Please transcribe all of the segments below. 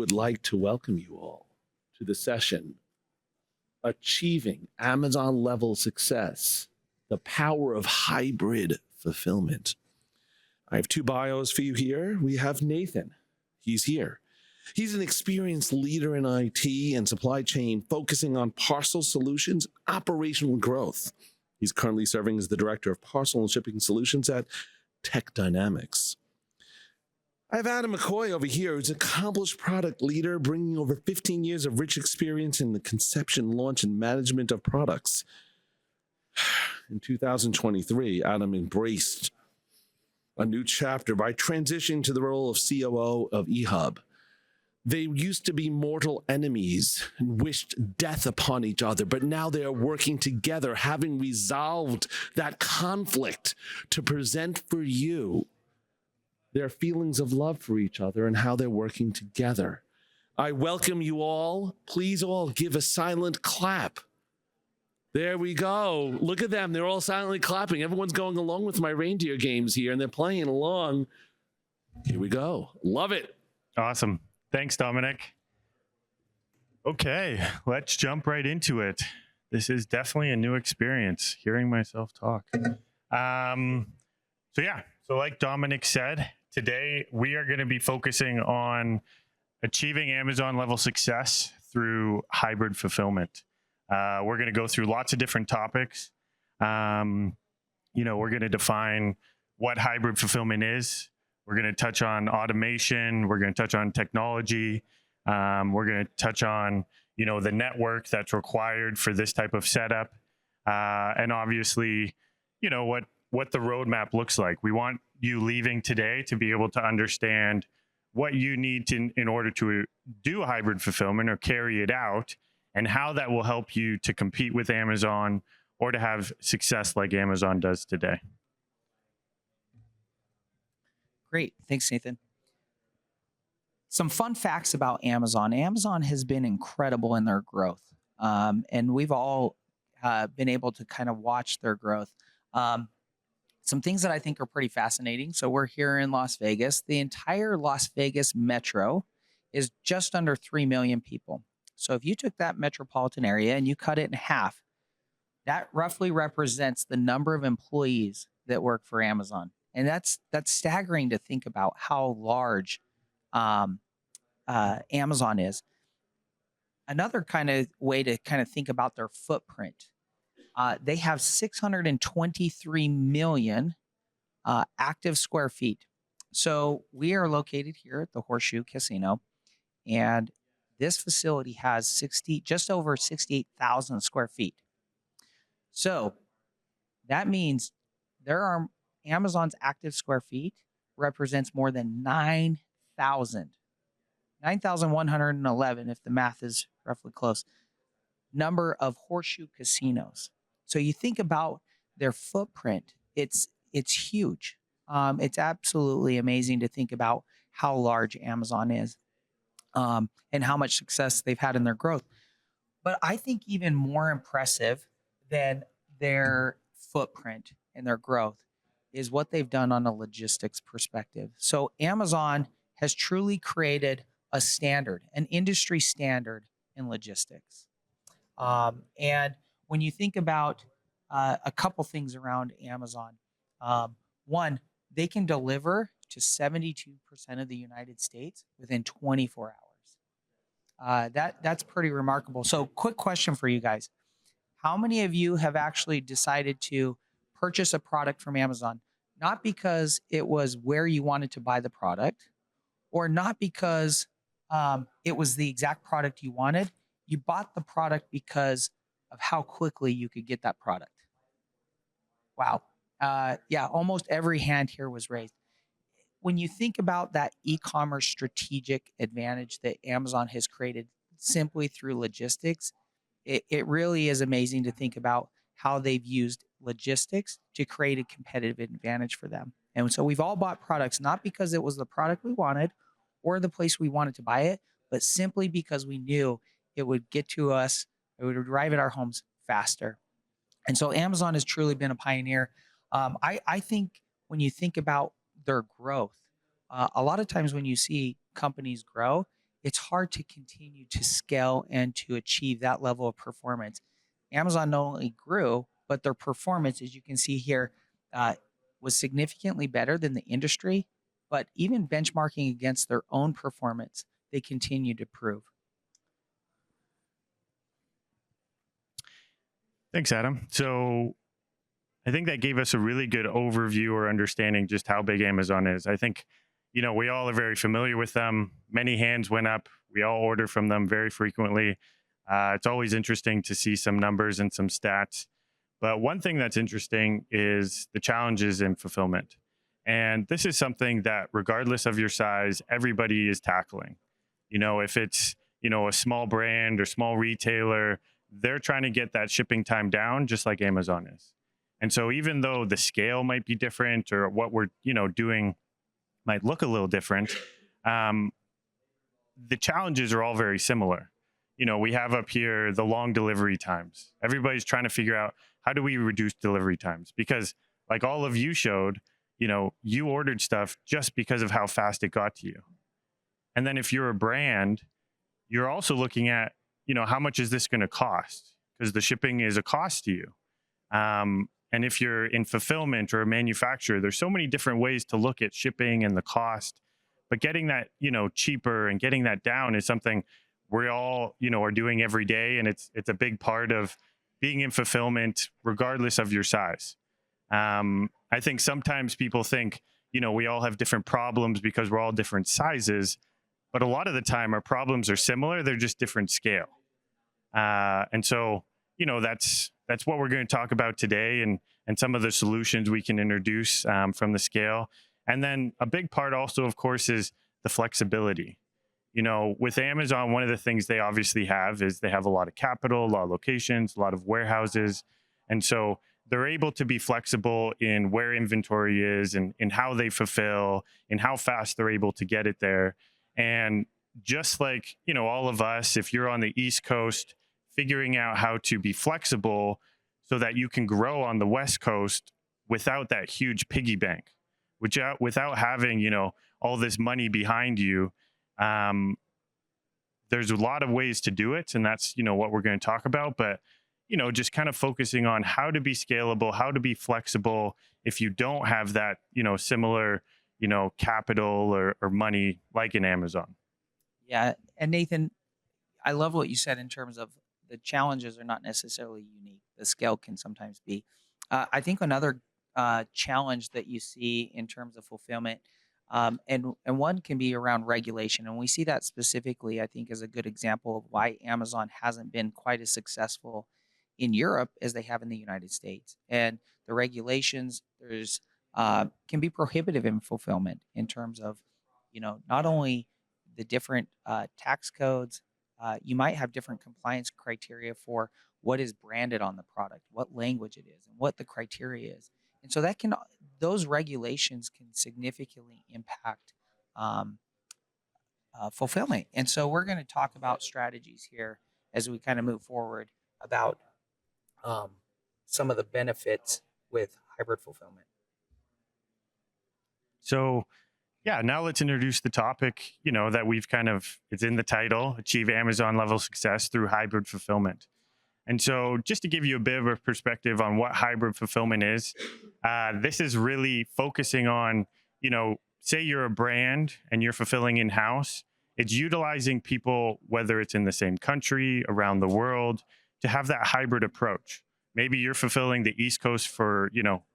would like to welcome you all to the session, Achieving Amazon Level Success, the Power of Hybrid Fulfillment. I have two bios for you here. We have Nathan. He's here. He's an experienced leader in IT and supply chain, focusing on parcel solutions, operational growth. He's currently serving as the director of Parcel and Shipping Solutions at Techdinamics. I have Adam McCoy over here, who's an accomplished product leader, bringing over 15 years of rich experience in the conception, launch, and management of products. In 2023, Adam embraced a new chapter by transitioning to the role of COO of eHub. They used to be mortal enemies and wished death upon each other, but now they are working together, having resolved that conflict to present for you their feelings of love for each other and how they're working together. I welcome you all. Please all give a silent clap. There we go. Look at them. They're all silently clapping. Everyone's going along with my reindeer games here, and they're playing along. Here we go. Love it. Awesome. Thanks, Dominic. Okay, let's jump right into it. This is definitely a new experience, hearing myself talk. So like Dominic said, today we are going to be focusing on achieving Amazon level success through hybrid fulfillment. We're going to go through lots of different topics. We're going to define what hybrid fulfillment is. We're going to touch on automation. We're going to touch on technology. We're going to touch on, the network that's required for this type of setup. And obviously, what the roadmap looks like. We want you leaving today to be able to understand what you need to, in order to do hybrid fulfillment or carry it out, and how that will help you to compete with Amazon or to have success like Amazon does today. Great. Thanks, Nathan. Some fun facts about Amazon. Amazon has been incredible in their growth. And we've all been able to kind of watch their growth. Some things that I think are pretty fascinating. So we're here in Las Vegas. The entire Las Vegas metro is just under 3 million people. So if you took that metropolitan area and you cut it in half, that roughly represents the number of employees that work for Amazon. And that's staggering to think about how large Amazon is. Another kind of way to kind of think about their footprint, they have 623 million active square feet. So we are located here at the Horseshoe Casino, and this facility has just over 68,000 square feet. So that means Amazon's active square feet represents more than 9,111, if the math is roughly close, number of Horseshoe casinos. So you think about their footprint, it's huge. It's absolutely amazing to think about how large Amazon is, and how much success they've had in their growth. But I think even more impressive than their footprint and their growth is what they've done on a logistics perspective. So Amazon has truly created a standard, an industry standard in logistics. And when you think about a couple things around Amazon, one, they can deliver to 72% of the United States within 24 hours. That's pretty remarkable. So quick question for you guys. How many of you have actually decided to purchase a product from Amazon, not because it was where you wanted to buy the product, or not because it was the exact product you wanted? You bought the product because of how quickly you could get that product. Wow. Yeah, almost every hand here was raised. When you think about that e-commerce strategic advantage that Amazon has created simply through logistics, it really is amazing to think about how they've used logistics to create a competitive advantage for them. And so we've all bought products, not because it was the product we wanted or the place we wanted to buy it, but simply because we knew it would get to us, it would arrive at our homes faster. And so Amazon has truly been a pioneer. I think when you think about their growth, a lot of times when you see companies grow, it's hard to continue to scale and to achieve that level of performance. Amazon not only grew, but their performance, as you can see here, was significantly better than the industry. But even benchmarking against their own performance, they continue to prove. Thanks, Adam. So I think that gave us a really good overview or understanding just how big Amazon is. I think, we all are very familiar with them. Many hands went up. We all order from them very frequently. It's always interesting to see some numbers and some stats. But one thing that's interesting is the challenges in fulfillment. And this is something that, regardless of your size, everybody is tackling. If it's, a small brand or small retailer, they're trying to get that shipping time down just like Amazon is. And so even though the scale might be different or what we're, doing might look a little different, the challenges are all very similar. We have up here the long delivery times. Everybody's trying to figure out, how do we reduce delivery times? Because like all of you showed, you ordered stuff just because of how fast it got to you. And then if you're a brand, you're also looking at, how much is this going to cost? Because the shipping is a cost to you. And if you're in fulfillment or a manufacturer, there's so many different ways to look at shipping and the cost. But getting that, cheaper and getting that down is something we all, are doing every day. And it's a big part of being in fulfillment, regardless of your size. I think sometimes people think, we all have different problems because we're all different sizes. But a lot of the time, our problems are similar. They're just different scale. And so, that's what we're going to talk about today, and some of the solutions we can introduce from the scale. And then a big part also, of course, is the flexibility. With Amazon, one of the things they obviously have is they have a lot of capital, a lot of locations, a lot of warehouses. And so they're able to be flexible in where inventory is and in how they fulfill and how fast they're able to get it there. And just like, all of us, if you're on the East Coast, figuring out how to be flexible so that you can grow on the West Coast without that huge piggy bank, without having, all this money behind you. There's a lot of ways to do it. And that's, what we're going to talk about. But, just kind of focusing on how to be scalable, how to be flexible if you don't have that, similar, capital or money like in Amazon. Yeah. And Nathan, I love what you said in terms of the challenges are not necessarily unique. The scale can sometimes be. I think another challenge that you see in terms of fulfillment, and one can be around regulation. And we see that specifically, I think, as a good example of why Amazon hasn't been quite as successful in Europe as they have in the United States. And the regulations can be prohibitive in fulfillment in terms of, not only the different tax codes. You might have different compliance criteria for what is branded on the product, what language it is, and what the criteria is. And so those regulations can significantly impact fulfillment. And so we're going to talk about strategies here as we kind of move forward about some of the benefits with hybrid fulfillment. So, yeah, now let's introduce the topic, that it's in the title, achieve Amazon level success through hybrid fulfillment. And so just to give you a bit of a perspective on what hybrid fulfillment is, this is really focusing on, say you're a brand and you're fulfilling in-house, it's utilizing people, whether it's in the same country, around the world, to have that hybrid approach. Maybe you're fulfilling the East Coast for,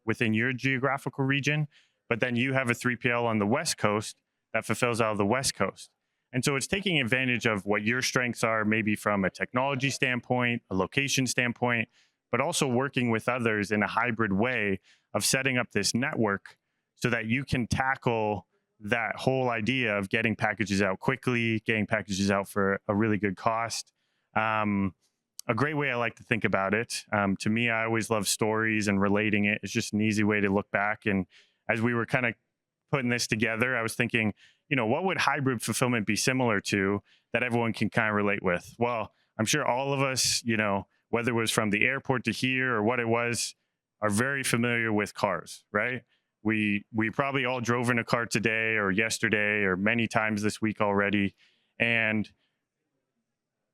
within your geographical region, but then you have a 3PL on the West Coast that fulfills out of the West Coast. And so it's taking advantage of what your strengths are, maybe from a technology standpoint, a location standpoint, but also working with others in a hybrid way of setting up this network so that you can tackle that whole idea of getting packages out quickly, getting packages out for a really good cost. A great way I like to think about it, to me, I always love stories and relating it. It's just an easy way to look back. And as we were kind of putting this together, I was thinking, what would hybrid fulfillment be similar to that everyone can kind of relate with? Well, I'm sure all of us, whether it was from the airport to here or what it was, are very familiar with cars, right? We probably all drove in a car today or yesterday or many times this week already. And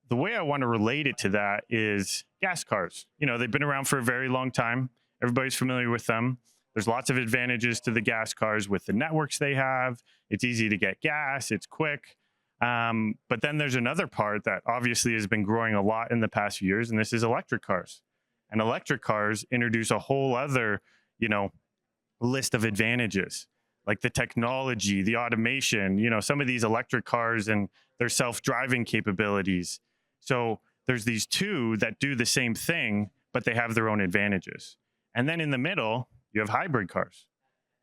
the way I want to relate it to that is gas cars. You know, they've been around for a very long time. Everybody's familiar with them. There's lots of advantages to the gas cars with the networks they have. It's easy to get gas. It's quick. But then there's another part that obviously has been growing a lot in the past few years, and this is electric cars. And electric cars introduce a whole other, you know, list of advantages, like the technology, the automation, you know, some of these electric cars and their self-driving capabilities. So there's these two that do the same thing, but they have their own advantages. And then in the middle, you have hybrid cars.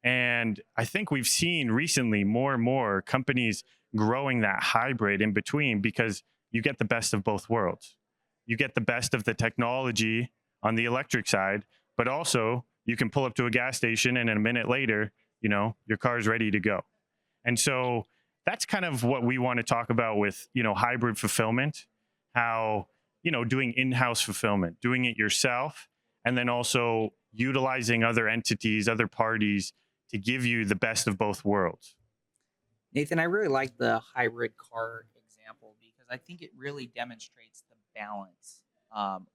And I think we've seen recently more and more companies growing that hybrid in between, because you get the best of both worlds. You get the best of the technology on the electric side, but also you can pull up to a gas station and a minute later, you know, your car's ready to go. And so that's kind of what we want to talk about with, you know, hybrid fulfillment, how, you know, doing in-house fulfillment, doing it yourself, and then also utilizing other entities, other parties to give you the best of both worlds. Nathan, I really like the hybrid car example because I think it really demonstrates the balance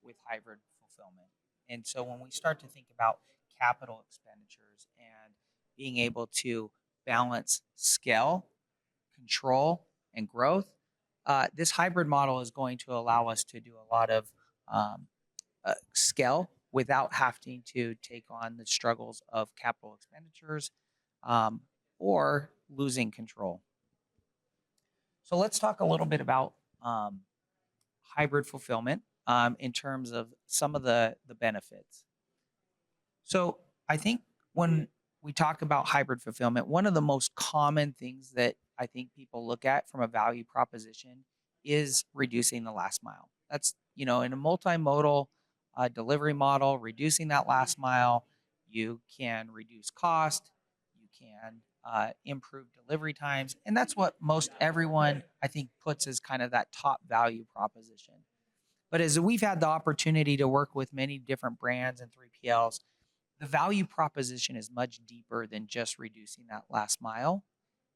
with hybrid fulfillment. And so when we start to think about capital expenditures and being able to balance scale, control, and growth, this hybrid model is going to allow us to do a lot of scale without having to take on the struggles of capital expenditures or losing control. So let's talk a little bit about hybrid fulfillment in terms of some of the benefits. So I think when we talk about hybrid fulfillment, one of the most common things that I think people look at from a value proposition is reducing the last mile. That's, you know, in a multimodal delivery model, reducing that last mile, you can reduce cost, you can improve delivery times. And that's what most everyone, I think, puts as kind of that top value proposition. But as we've had the opportunity to work with many different brands and 3PLs, the value proposition is much deeper than just reducing that last mile.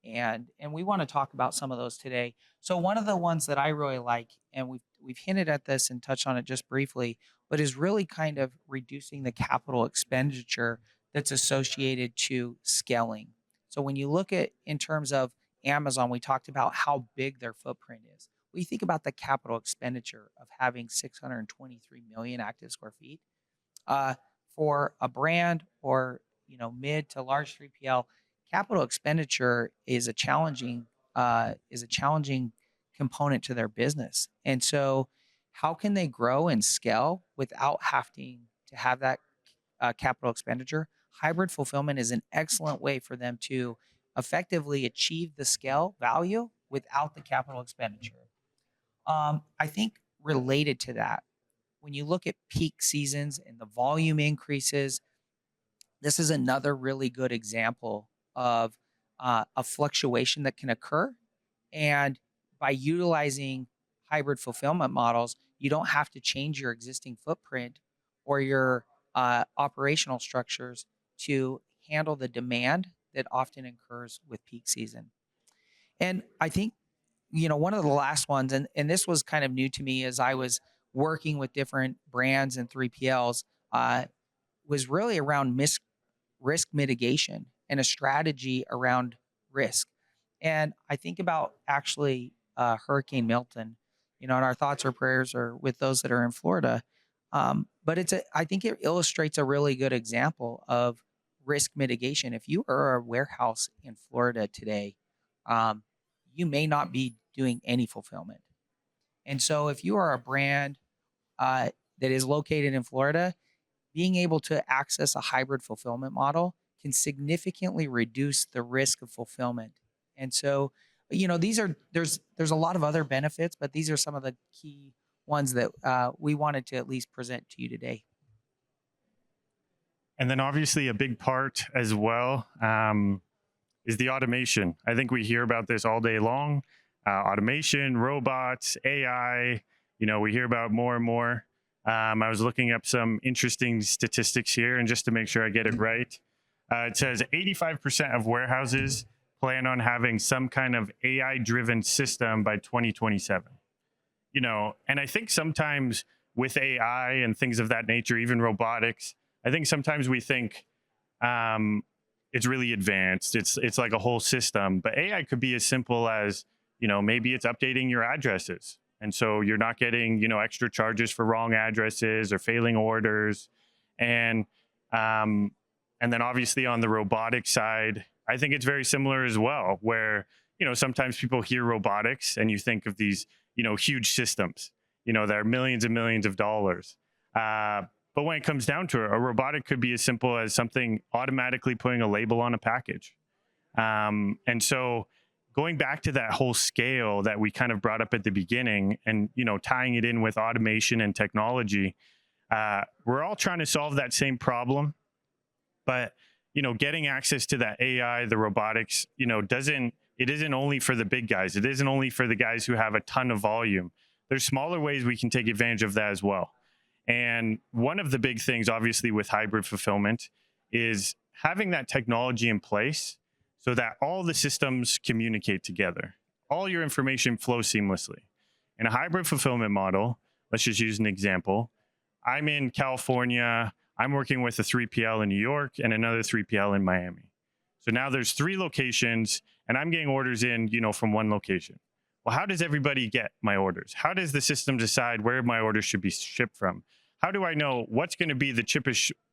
And we want to talk about some of those today. So one of the ones that I really like, and we've hinted at this and touched on it just briefly, but is really kind of reducing the capital expenditure that's associated to scaling. So when you look at in terms of Amazon, we talked about how big their footprint is. When you think about the capital expenditure of having 623 million active square feet, for a brand or, you know, mid to large 3PL, capital expenditure is a challenging component to their business. And so how can they grow and scale without having to have that capital expenditure? Hybrid fulfillment is an excellent way for them to effectively achieve the scale value without the capital expenditure. I think related to that, when you look at peak seasons and the volume increases, this is another really good example of a fluctuation that can occur. And by utilizing hybrid fulfillment models, you don't have to change your existing footprint or your operational structures to handle the demand that often occurs with peak season. And I think, you know, one of the last ones, and this was kind of new to me as I was working with different brands and 3PLs, was really around risk mitigation and a strategy around risk. And I think about actually Hurricane Milton, you know, and our thoughts or prayers are with those that are in Florida. But I think it illustrates a really good example of risk mitigation. If you are a warehouse in Florida today, you may not be doing any fulfillment. And so if you are a brand that is located in Florida, being able to access a hybrid fulfillment model can significantly reduce the risk of fulfillment. And so, you know, there's a lot of other benefits, but these are some of the key ones that we wanted to at least present to you today. And then obviously a big part as well is the automation. I think we hear about this all day long. Automation, robots, AI, you know, we hear about more and more. I was looking up some interesting statistics here, and just to make sure I get it right, it says 85% of warehouses plan on having some kind of AI driven system by 2027. And I think sometimes with AI and things of that nature, even robotics, I think sometimes we think it's really advanced. It's like a whole system, but AI could be as simple as, maybe it's updating your addresses. And so you're not getting, extra charges for wrong addresses or failing orders. And then obviously on the robotic side, I think it's very similar as well, where, sometimes people hear robotics and you think of these, huge systems, that are millions and millions of dollars. But when it comes down to it, a robotic could be as simple as something automatically putting a label on a package. And so going back to that whole scale that we kind of brought up at the beginning and, tying it in with automation and technology, we're all trying to solve that same problem. But, getting access to that AI, the robotics, it isn't only for the big guys. It isn't only for the guys who have a ton of volume. There's smaller ways we can take advantage of that as well. And one of the big things, obviously, with hybrid fulfillment is having that technology in place so that all the systems communicate together. All your information flows seamlessly. In a hybrid fulfillment model, let's just use an example. I'm in California. I'm working with a 3PL in New York and another 3PL in Miami. So now there's 3 locations and I'm getting orders in, from one location. Well, how does everybody get my orders? How does the system decide where my orders should be shipped from? How do I know what's going to be the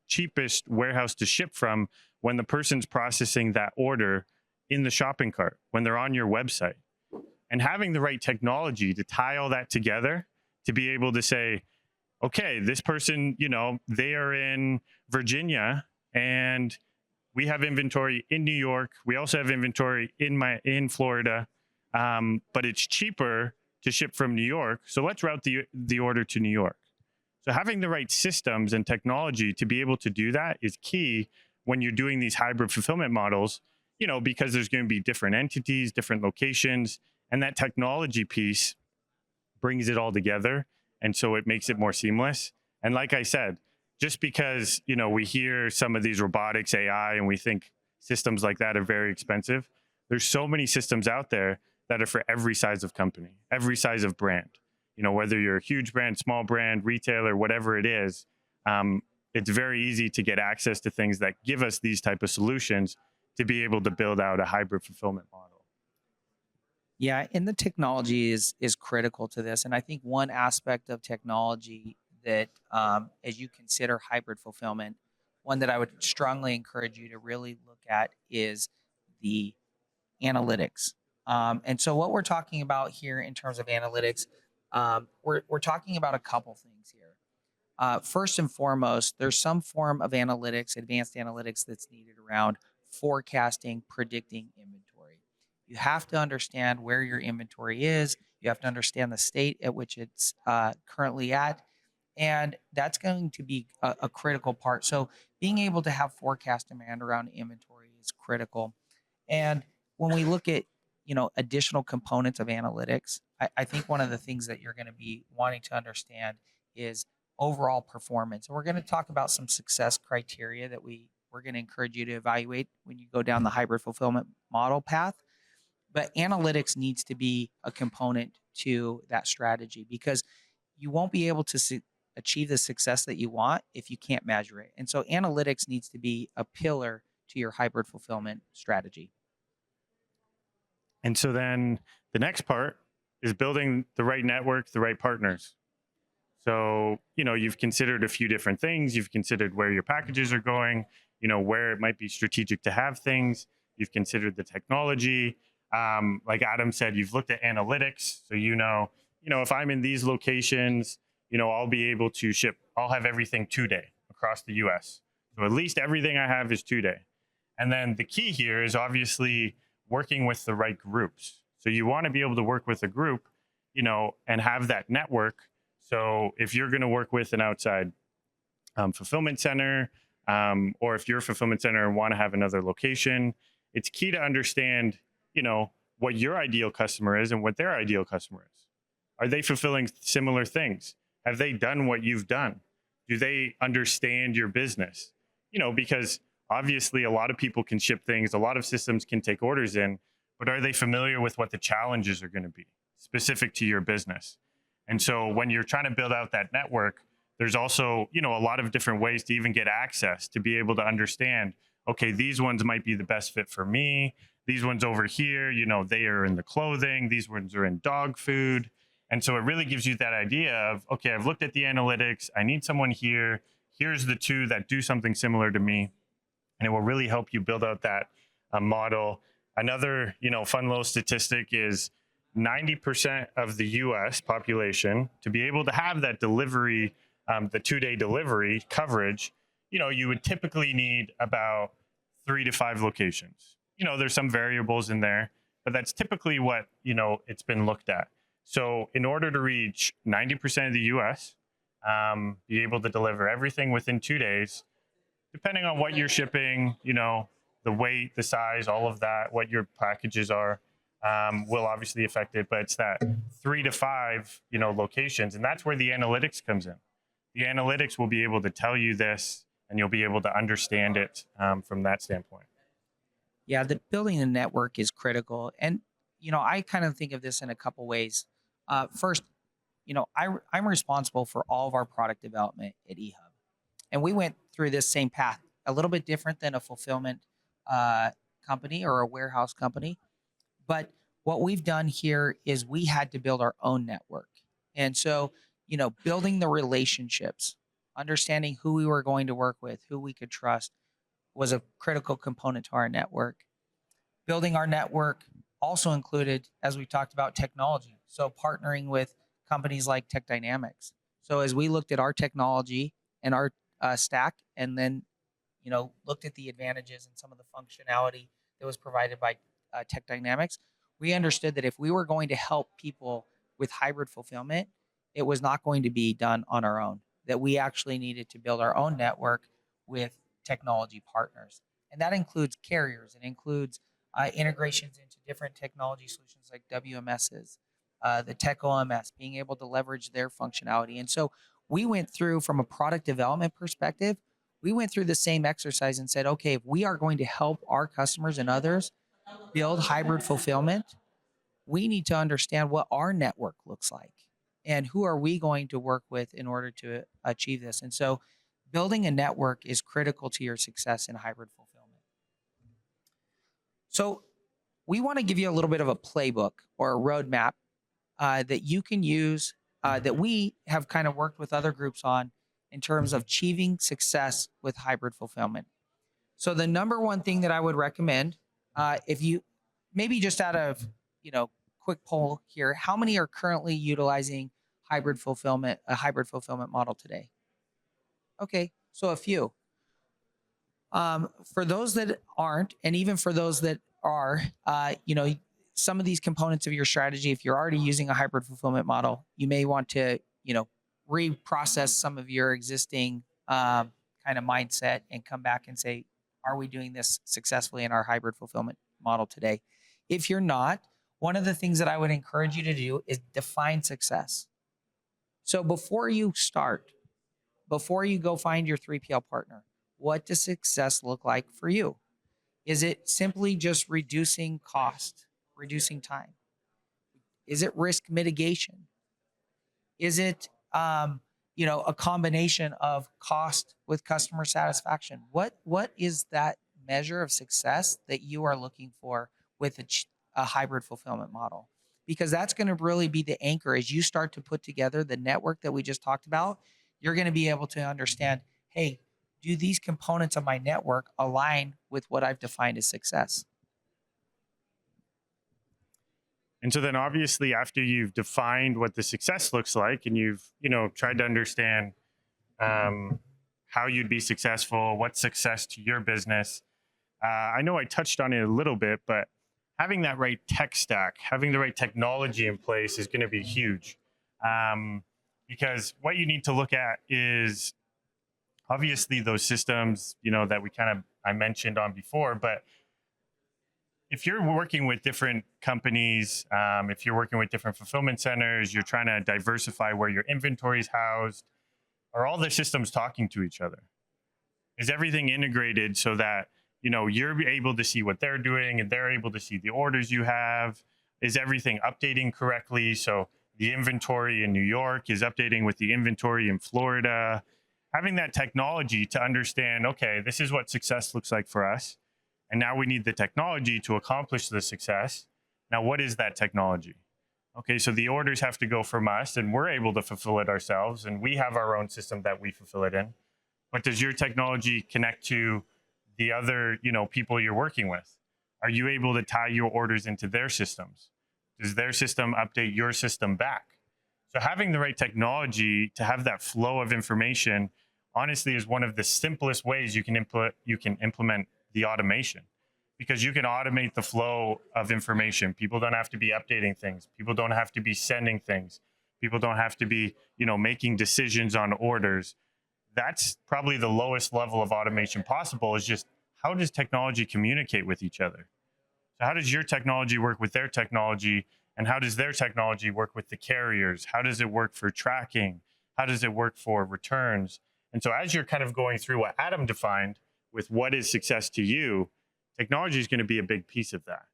cheapest warehouse to ship from when the person's processing that order in the shopping cart, when they're on your website? And having the right technology to tie all that together to be able to say, okay, this person, they are in Virginia and we have inventory in New York. We also have inventory in Florida, but it's cheaper to ship from New York. So let's route the order to New York. So having the right systems and technology to be able to do that is key when you're doing these hybrid fulfillment models, because there's going to be different entities, different locations, and that technology piece brings it all together. And so it makes it more seamless. And like I said, just because, we hear some of these robotics, AI, and we think systems like that are very expensive, there's so many systems out there that are for every size of company, every size of brand. Whether you're a huge brand, small brand, retailer, whatever it is, it's very easy to get access to things that give us these type of solutions to be able to build out a hybrid fulfillment model. Yeah, and the technology is critical to this. And I think one aspect of technology that, as you consider hybrid fulfillment, one that I would strongly encourage you to really look at is the analytics. And so what we're talking about here in terms of analytics, we're talking about a couple things here. First and foremost, there's some form of analytics, advanced analytics that's needed around forecasting, predicting inventory. You have to understand where your inventory is. You have to understand the state at which it's currently at. And that's going to be a critical part. So being able to have forecast demand around inventory is critical. And when we look at, additional components of analytics, I think one of the things that you're going to be wanting to understand is overall performance. And we're going to talk about some success criteria that we're going to encourage you to evaluate when you go down the hybrid fulfillment model path. But analytics needs to be a component to that strategy because you won't be able to achieve the success that you want if you can't measure it. And so analytics needs to be a pillar to your hybrid fulfillment strategy. And so then the next part is building the right network, the right partners. So, you've considered a few different things. You've considered where your packages are going, where it might be strategic to have things. You've considered the technology. Like Adam said, you've looked at analytics. So, if I'm in these locations, I'll be able to ship. I'll have everything 2-day across the US. So at least everything I have is 2-day. And then the key here is obviously working with the right groups. So you want to be able to work with a group, and have that network. So if you're going to work with an outside fulfillment center, or if you're a fulfillment center and want to have another location, it's key to understand, what your ideal customer is and what their ideal customer is. Are they fulfilling similar things? Have they done what you've done? Do they understand your business? Because obviously a lot of people can ship things, a lot of systems can take orders in, but are they familiar with what the challenges are going to be specific to your business? And so when you're trying to build out that network, there's also, a lot of different ways to even get access to be able to understand, okay, these ones might be the best fit for me. These ones over here, they are in the clothing. These ones are in dog food. And so it really gives you that idea of, okay, I've looked at the analytics. I need someone here. Here's the two that do something similar to me. And it will really help you build out that model. Another, fun little statistic is 90% of the US population, to be able to have that delivery, the 2-day delivery coverage, you would typically need about 3 to 5 locations. There's some variables in there, but that's typically what, it's been looked at. So in order to reach 90% of the US, be able to deliver everything within 2 days, depending on what you're shipping, the weight, the size, all of that, what your packages are, will obviously affect it, but it's that 3 to 5, locations. And that's where the analytics comes in. The analytics will be able to tell you this, and you'll be able to understand it from that standpoint. Yeah, the building a network is critical. And, I kind of think of this in a couple ways. First, I'm responsible for all of our product development at eHub. And we went through this same path, a little bit different than a fulfillment company or a warehouse company. But what we've done here is we had to build our own network. And so, building the relationships, understanding who we were going to work with, who we could trust, was a critical component to our network. Building our network also included, as we talked about, technology. So partnering with companies like Techdinamics. So as we looked at our technology and our stack, and then, looked at the advantages and some of the functionality that was provided by Techdinamics, we understood that if we were going to help people with hybrid fulfillment, it was not going to be done on our own, that we actually needed to build our own network with technology partners. And that includes carriers. It includes integrations into different technology solutions like WMSs, the Tech OMS, being able to leverage their functionality. And so we went through, from a product development perspective, we went through the same exercise and said, okay, if we are going to help our customers and others build hybrid fulfillment, we need to understand what our network looks like and who are we going to work with in order to achieve this. And so building a network is critical to your success in hybrid fulfillment. So we want to give you a little bit of a playbook or a roadmap that you can use, that we have kind of worked with other groups on in terms of achieving success with hybrid fulfillment. So the number one thing that I would recommend, if you maybe just out of, quick poll here, how many are currently utilizing a hybrid fulfillment model today? Okay, so a few. For those that aren't, and even for those that are, some of these components of your strategy, if you're already using a hybrid fulfillment model, you may want to, reprocess some of your existing kind of mindset and come back and say, are we doing this successfully in our hybrid fulfillment model today? If you're not, one of the things that I would encourage you to do is define success. So before you start, before you go find your 3PL partner, what does success look like for you? Is it simply just reducing cost, reducing time? Is it risk mitigation? Is it, a combination of cost with customer satisfaction? What is that measure of success that you are looking for with a hybrid fulfillment model? Because that's going to really be the anchor as you start to put together the network that we just talked about. You're going to be able to understand, hey, do these components of my network align with what I've defined as success? And so then obviously after you've defined what the success looks like and you've, tried to understand how you'd be successful, what's success to your business, I know I touched on it a little bit, but having that right tech stack, having the right technology in place is going to be huge. Because what you need to look at is obviously those systems, that I mentioned on before, but if you're working with different companies, if you're working with different fulfillment centers, you're trying to diversify where your inventory is housed, are all the systems talking to each other? Is everything integrated so that, you're able to see what they're doing and they're able to see the orders you have? Is everything updating correctly? So the inventory in New York is updating with the inventory in Florida. Having that technology to understand, okay, this is what success looks like for us. And now we need the technology to accomplish the success. Now, what is that technology? Okay, so the orders have to go from us and we're able to fulfill it ourselves. And we have our own system that we fulfill it in. But does your technology connect to the other, people you're working with? Are you able to tie your orders into their systems? Does their system update your system back? So having the right technology to have that flow of information, honestly, is one of the simplest ways you can implement the automation, because you can automate the flow of information. People don't have to be updating things. People don't have to be sending things. People don't have to be, making decisions on orders. That's probably the lowest level of automation possible, is just, how does technology communicate with each other? So how does your technology work with their technology? And how does their technology work with the carriers? How does it work for tracking? How does it work for returns? And so as you're kind of going through what Adam defined with what is success to you, technology is going to be a big piece of that.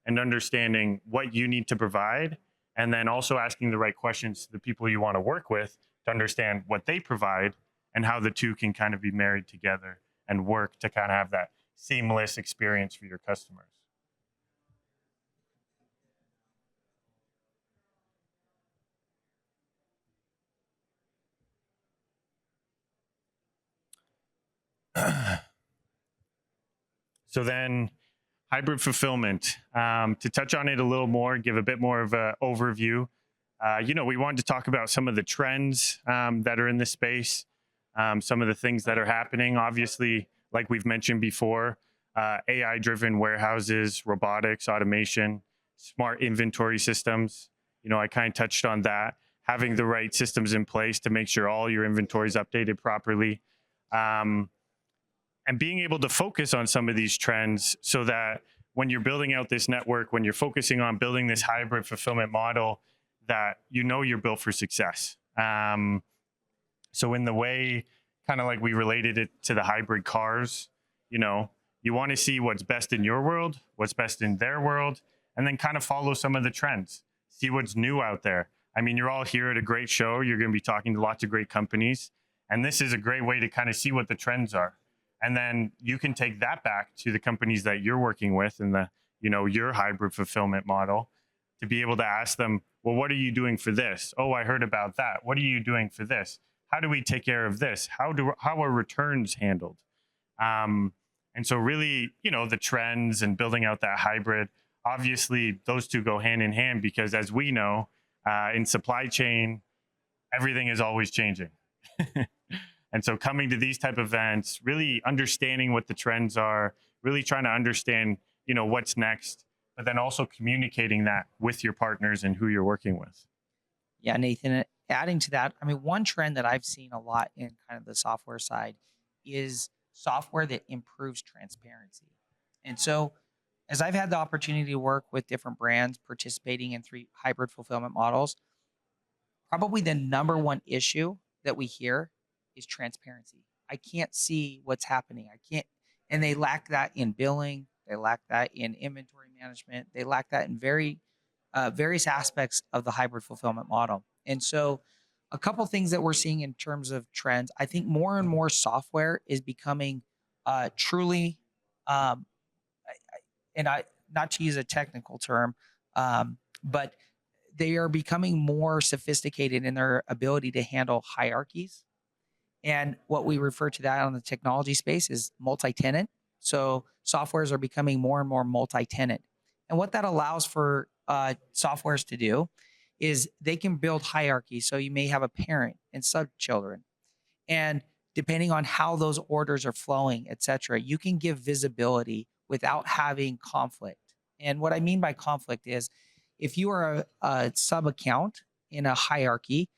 And understanding what you need to provide, and then also asking the right questions to the people you want to work with to understand what they provide and how the two can kind of be married together and work to kind of have that seamless experience for your customers. So then hybrid fulfillment, to touch on it a little more, give a bit more of an overview. We wanted to talk about some of the trends that are in this space, some of the things that are happening. Obviously, like we've mentioned before, AI-driven warehouses, robotics, automation, smart inventory systems. I kind of touched on that. Having the right systems in place to make sure all your inventory is updated properly. And being able to focus on some of these trends so that when you're building out this network, when you're focusing on building this hybrid fulfillment model, that you're built for success. So in the way, kind of like we related it to the hybrid cars, you want to see what's best in your world, what's best in their world, and then kind of follow some of the trends, see what's new out there. I mean, you're all here at a great show. You're going to be talking to lots of great companies. And this is a great way to kind of see what the trends are. And then you can take that back to the companies that you're working with in the, your hybrid fulfillment model, to be able to ask them, well, what are you doing for this? Oh, I heard about that. What are you doing for this? How do we take care of this? How are returns handled? And so really, the trends and building out that hybrid, obviously those two go hand in hand, because as we know, in supply chain, everything is always changing. And so coming to these type of events, really understanding what the trends are, really trying to understand, what's next, but then also communicating that with your partners and who you're working with. Yeah, Nathan, adding to that, I mean, one trend that I've seen a lot in kind of the software side is software that improves transparency. And so as I've had the opportunity to work with different brands participating in 3 hybrid fulfillment models, probably the number one issue that we hear is transparency. I can't see what's happening. And they lack that in billing. They lack that in inventory management. They lack that in various aspects of the hybrid fulfillment model. And so a couple things that we're seeing in terms of trends, I think more and more software is becoming truly, not to use a technical term, but they are becoming more sophisticated in their ability to handle hierarchies. And what we refer to that on the technology space is multi-tenant. So softwares are becoming more and more multi-tenant. And what that allows for softwares to do is they can build hierarchies. So you may have a parent and sub-children. And depending on how those orders are flowing, et cetera, you can give visibility without having conflict. And what I mean by conflict is, if you are a sub-account in a hierarchy,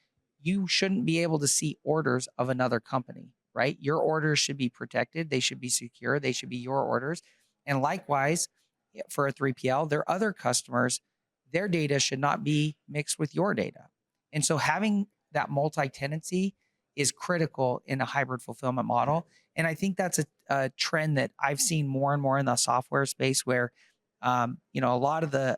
you shouldn't be able to see orders of another company, right? Your orders should be protected. They should be secure. They should be your orders. And likewise, for a 3PL, their other customers, their data should not be mixed with your data. And so having that multi-tenancy is critical in a hybrid fulfillment model. And I think that's a trend that I've seen more and more in the software space where, a lot of the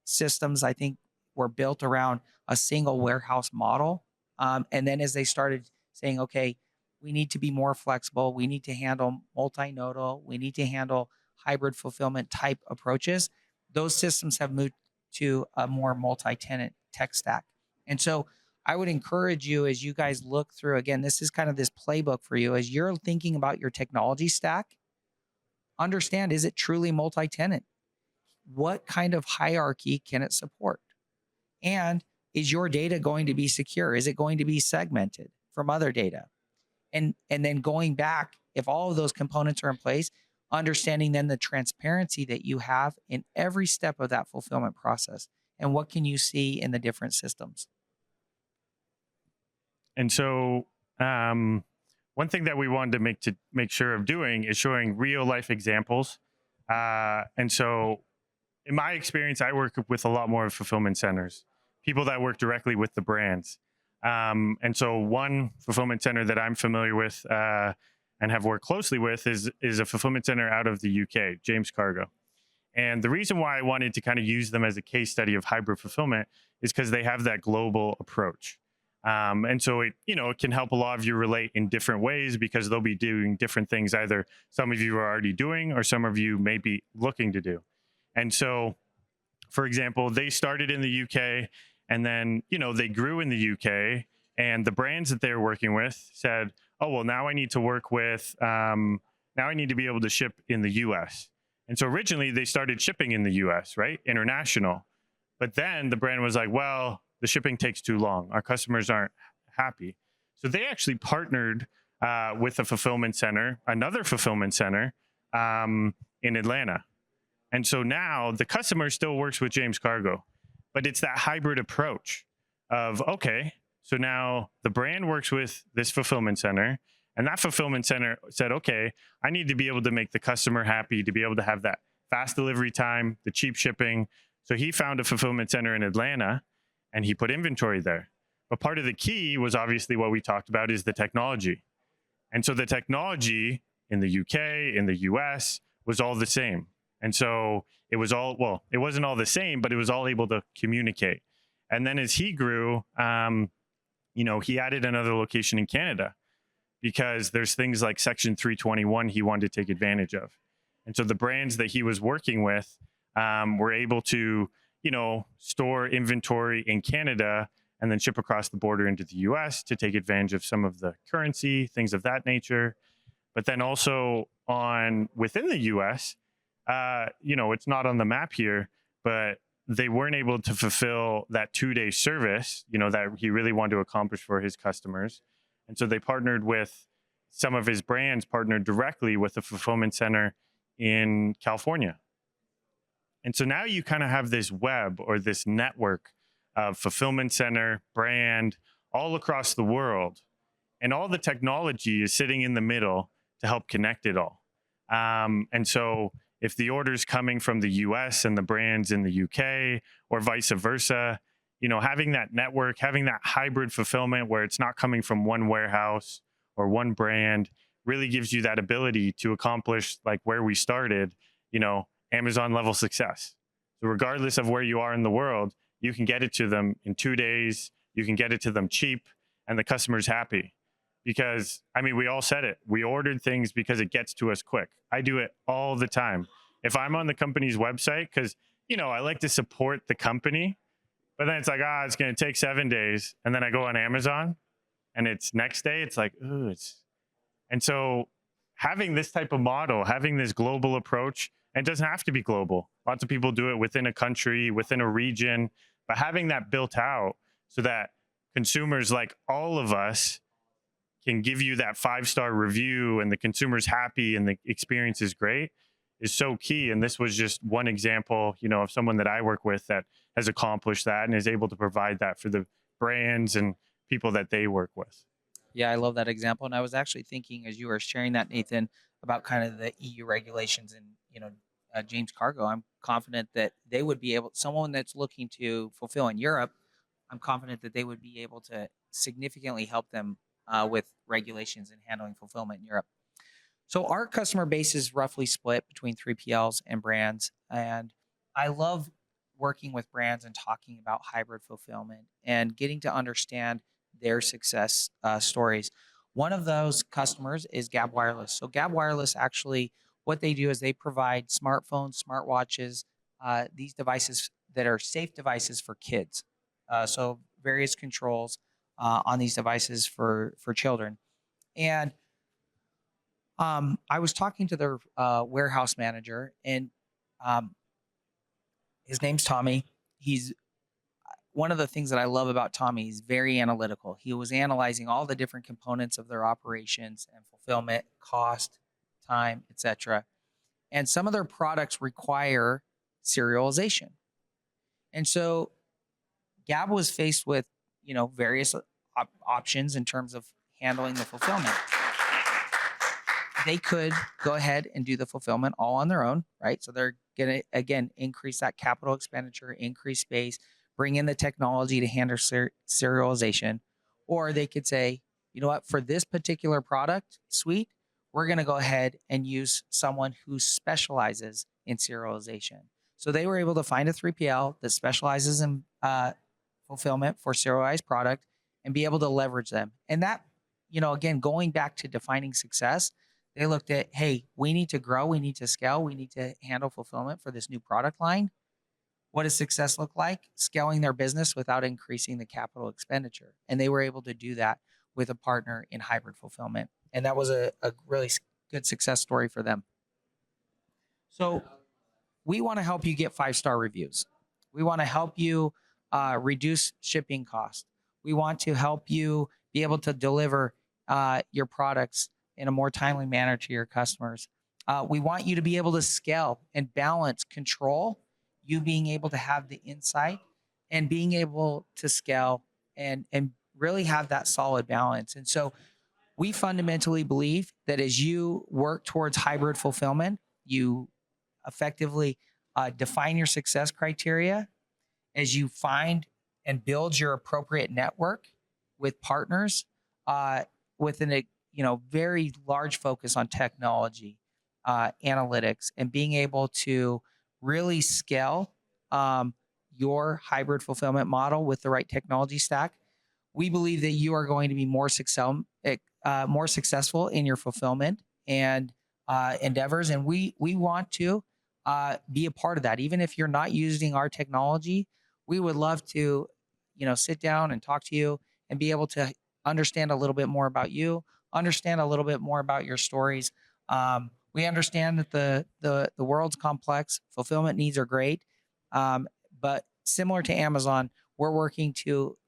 systems I think were built around a single warehouse model. And then as they started saying, okay, we need to be more flexible, we need to handle multinodal, we need to handle hybrid fulfillment type approaches, those systems have moved to a more multi-tenant tech stack. And so I would encourage you as you guys look through, again, this is kind of this playbook for you as you're thinking about your technology stack, understand, is it truly multi-tenant? What kind of hierarchy can it support? And is your data going to be secure? Is it going to be segmented from other data? And then going back, if all of those components are in place, understanding then the transparency that you have in every step of that fulfillment process. And what can you see in the different systems? And so one thing that we wanted to make sure of doing is showing real life examples. And so in my experience, I work with a lot more fulfillment centers, people that work directly with the brands. And so one fulfillment center that I'm familiar with and have worked closely with is a fulfillment center out of the UK, James Cargo. And the reason why I wanted to kind of use them as a case study of hybrid fulfillment is because they have that global approach. And so it can help a lot of you relate in different ways because they'll be doing different things. Either some of you are already doing or some of you may be looking to do. And so, for example, they started in the UK and then, they grew in the UK, and the brands that they're working with said, oh, well, now I need to work with, now I need to be able to ship in the US. And so originally they started shipping in the US, right? International. But then the brand was like, well, the shipping takes too long. Our customers aren't happy. So they actually partnered with a fulfillment center, another fulfillment center in Atlanta. And so now the customer still works with James Cargo, but it's that hybrid approach of, okay, so now the brand works with this fulfillment center, and that fulfillment center said, okay, I need to be able to make the customer happy, to be able to have that fast delivery time, the cheap shipping. So he found a fulfillment center in Atlanta and he put inventory there. But part of the key was obviously what we talked about is the technology. And so the technology in the UK, in the US was all the same. And so it was all, well, it wasn't all the same, but it was all able to communicate. And then as he grew, he added another location in Canada because there's things like Section 321 he wanted to take advantage of. And so the brands that he was working with were able to, store inventory in Canada and then ship across the border into the US to take advantage of some of the currency, things of that nature. But then also within the US, it's not on the map here, but they weren't able to fulfill that 2-day service, that he really wanted to accomplish for his customers. And so they partnered with some of his brands, partnered directly with a fulfillment center in California. And so now you kind of have this web or this network of fulfillment center, brand, all across the world. And all the technology is sitting in the middle to help connect it all. And so if the order's coming from the US and the brands in the UK or vice versa, having that network, having that hybrid fulfillment where it's not coming from one warehouse or one brand really gives you that ability to accomplish, like where we started, Amazon level success. So regardless of where you are in the world, you can get it to them in 2 days, you can get it to them cheap, and the customer's happy. Because, we all said it. We ordered things because it gets to us quick. I do it all the time. If I'm on the company's website, because, I like to support the company, but then it's like, it's going to take 7 days. And then I go on Amazon and it's next day, it's like, And so having this type of model, having this global approach, and it doesn't have to be global. Lots of people do it within a country, within a region, but having that built out so that consumers like all of us can give you that 5-star review and the consumer's happy and the experience is great is so key. And this was just one example, of someone that I work with that has accomplished that and is able to provide that for the brands and people that they work with. Yeah, I love that example. And I was actually thinking as you were sharing that, Nathan, about kind of the EU regulations and, James Cargo. I'm confident that they would be able, someone that's looking to fulfill in Europe, I'm confident that they would be able to significantly help them with regulations and handling fulfillment in Europe. So our customer base is roughly split between 3PLs and brands. And I love working with brands and talking about hybrid fulfillment and getting to understand their success stories. One of those customers is Gab Wireless. So Gab Wireless actually, what they do is they provide smartphones, smartwatches, these devices that are safe devices for kids. So various controls on these devices for children. And I was talking to their warehouse manager, and his name's Tommy. He's one of the things that I love about Tommy. He's very analytical. He was analyzing all the different components of their operations and fulfillment, cost, time, etc. And some of their products require serialization. And so Gab was faced with, various options in terms of handling the fulfillment. They could go ahead and do the fulfillment all on their own, right? So they're going to, again, increase that capital expenditure, increase space, bring in the technology to handle serialization. Or they could say, you know what, for this particular product suite, we're going to go ahead and use someone who specializes in serialization. So they were able to find a 3PL that specializes in fulfillment for serialized product and be able to leverage them. And that, again, going back to defining success, they looked at, hey, we need to grow, we need to scale, we need to handle fulfillment for this new product line. What does success look like? Scaling their business without increasing the capital expenditure. And they were able to do that with a partner in hybrid fulfillment. And that was a really good success story for them. So we want to help you get 5-star reviews. We want to help you reduce shipping costs. We want to help you be able to deliver your products in a more timely manner to your customers. We want you to be able to scale and balance control, you being able to have the insight and being able to scale and really have that solid balance. And so we fundamentally believe that as you work towards hybrid fulfillment, you effectively define your success criteria, as you find and build your appropriate network with partners with an very large focus on technology, analytics, and being able to really scale your hybrid fulfillment model with the right technology stack. We believe that you are going to be more successful in your fulfillment and endeavors, and we want to be a part of that. Even if you're not using our technology, we would love to, sit down and talk to you and be able to understand a little bit more about you, understand a little bit more about your stories. We understand that the world's complex. Fulfillment needs are great. But similar to Amazon, we're working to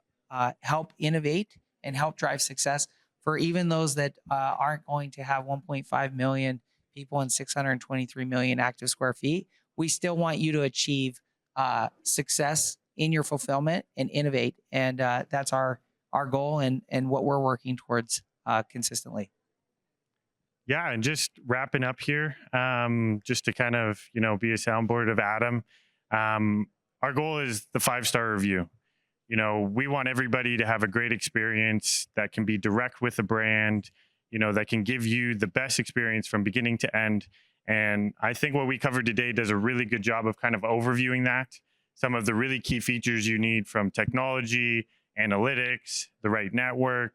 help innovate and help drive success for even those that aren't going to have 1.5 million people and 623 million active square feet. We still want you to achieve success in your fulfillment and innovate. And that's our goal and what we're working towards consistently. Yeah, and just wrapping up here, just to kind of, be a soundboard of Adam. Our goal is the 5-star review. We want everybody to have a great experience that can be direct with the brand, that can give you the best experience from beginning to end. And I think what we covered today does a really good job of kind of overviewing that. Some of the really key features you need from technology, analytics, the right network,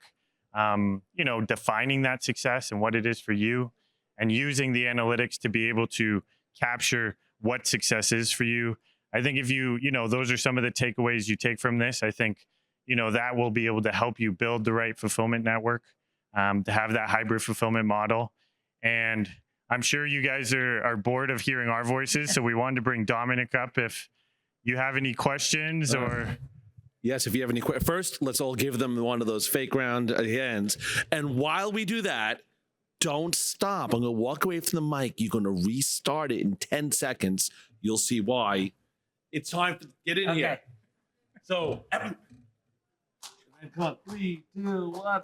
defining that success and what it is for you, and using the analytics to be able to capture what success is for you. I think if those are some of the takeaways you take from this. I think, that will be able to help you build the right fulfillment network, to have that hybrid fulfillment model. And I'm sure you guys are bored of hearing our voices. So we wanted to bring Dominic up if you have any questions or... Yes, if you have any questions. First, let's all give them one of those fake round hands. And while we do that, don't stop. I'm going to walk away from the mic. You're going to restart it in 10 seconds. You'll see why. It's time to get in here. So, come on, 3, 2, 1.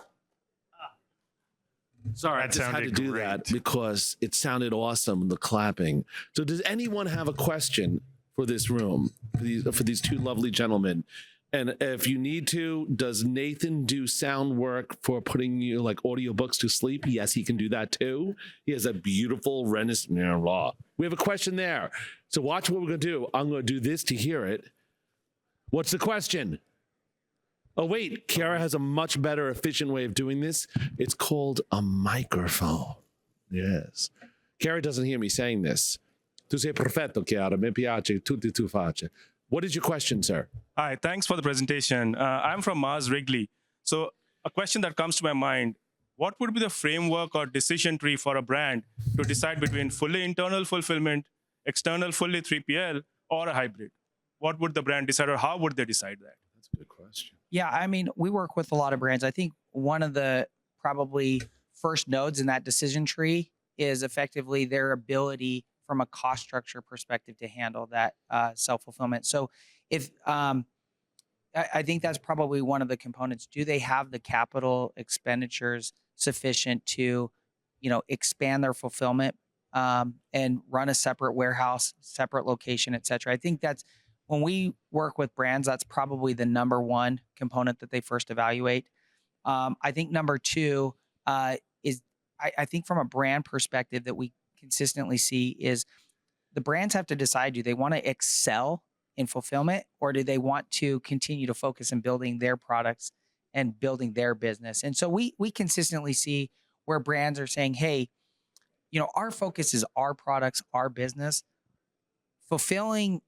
Sorry, I just had to do that because it sounded awesome, the clapping. So does anyone have a question for this room, for these two lovely gentlemen? And if you need to, does Nathan do sound work for putting you like audiobooks to sleep? Yes, he can do that too. He has a beautiful Renaissance. We have a question there. So watch what we're going to do. I'm going to do this to hear it. What's the question? Oh, wait. Chiara has a much better, efficient way of doing this. It's called a microphone. Yes. Chiara doesn't hear me saying this. Tu sei perfetto, Chiara. Mi piace tutti tu face. What is your question, sir? Hi, thanks for the presentation. I'm from Mars Wrigley. So a question that comes to my mind, what would be the framework or decision tree for a brand to decide between fully internal fulfillment, external fully 3PL, or a hybrid? What would the brand decide, or how would they decide that? That's a good question. Yeah, I mean, we work with a lot of brands. I think one of the probably first nodes in that decision tree is effectively their ability from a cost structure perspective to handle that self-fulfillment. So if I think that's probably one of the components. Do they have the capital expenditures sufficient to, expand their fulfillment and run a separate warehouse, separate location, et cetera? I think that's when we work with brands, that's probably the number one component that they first evaluate. I think number two is I think from a brand perspective that we consistently see is the brands have to decide, do they want to excel in fulfillment, or do they want to continue to focus on building their products and building their business? And so we consistently see where brands are saying, hey, our focus is our products, our business. Fulfilling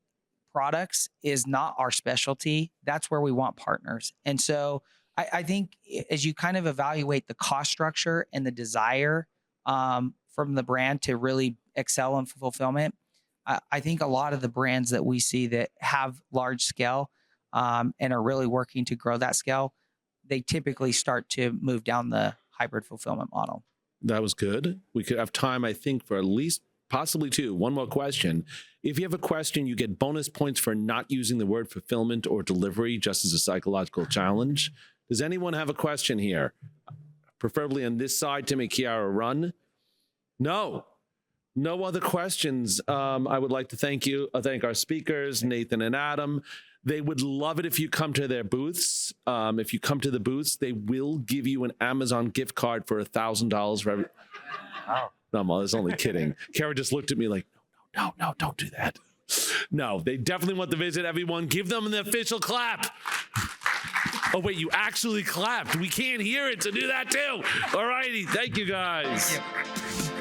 products is not our specialty. That's where we want partners. And so I think as you kind of evaluate the cost structure and the desire from the brand to really excel in fulfillment, I think a lot of the brands that we see that have large scale and are really working to grow that scale, they typically start to move down the hybrid fulfillment model. That was good. We could have time, I think, for at least possibly two. One more question. If you have a question, you get bonus points for not using the word fulfillment or delivery, just as a psychological challenge. Does anyone have a question here? Preferably on this side to make Chiara run. No other questions. I would like to thank our speakers, Nathan and Adam. They would love it if you come to their booths. If you come to the booths, they will give you an Amazon gift card for $1,000 for every. Wow. No, I was only kidding. Chiara just looked at me like, no, don't do that. No, they definitely want to visit. Everyone, give them an official clap. Oh, wait, you actually clapped. We can't hear it, so do that too. All righty. Thank you, guys. Thank you.